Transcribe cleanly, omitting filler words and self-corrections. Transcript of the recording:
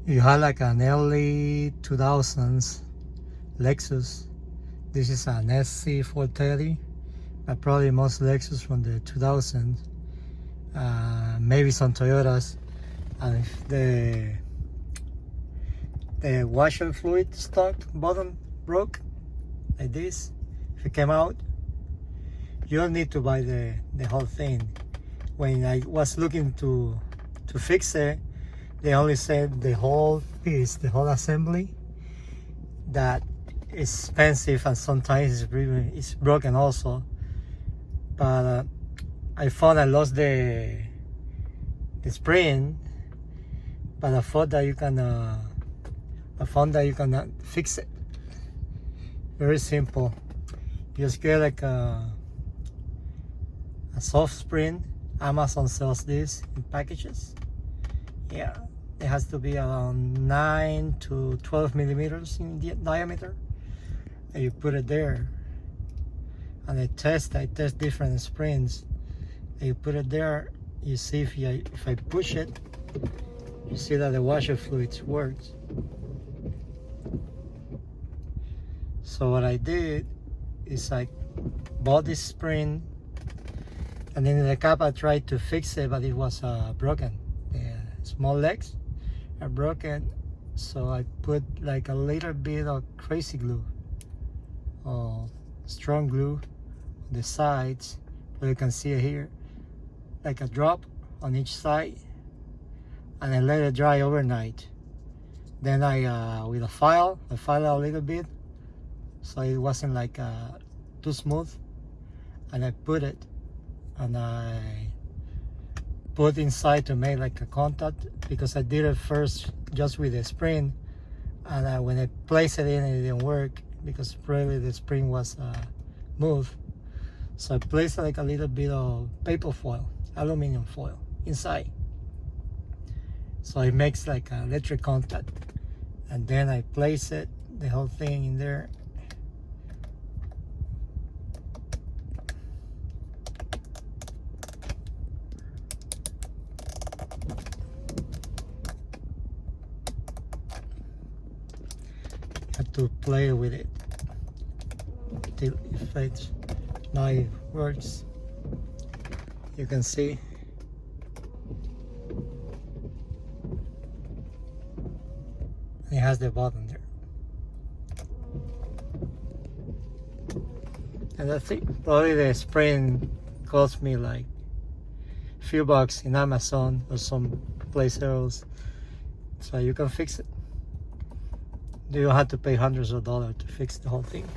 You have like an early 2000s Lexus. This is an SC 430, but probably most Lexus from the 2000s. Maybe some Toyotas. And if the washer fluid stock bottom broke like this, if it came out, you don't need to buy the whole thing. When I was looking to fix it, they only said the whole piece, the whole assembly, that is expensive and sometimes it's broken also. But I found I lost the spring, but I found that you can fix it. Very simple. You just get like a soft spring. Amazon sells this in packages. Yeah, it has to be around 9 to 12 millimeters in diameter. And you put it there, and I test different springs. And you put it there. You see if I push it, you see that the washer fluid works. So what I did is I bought this spring, and then in the cap I tried to fix it, but it was broken. The small legs are broken, so I put like a little bit of krazy glue or strong glue on the sides, so you can see it here, like a drop on each side, and I let it dry overnight. Then I with a file a little bit so it wasn't like too smooth, and I put it, and I put inside to make like a contact, because I did it first just with the spring, and when I placed it in, it didn't work because probably the spring was moved. So I placed like a little bit of paper foil, aluminum foil inside, so it makes like an electric contact, and then I place it, the whole thing in there. Have to play with it till it fades. Now it works. You can see it has the button there, and that's it. Probably the spring cost me like a few bucks in Amazon or some place else, so you can fix it. You don't have to pay hundreds of dollars to fix the whole thing.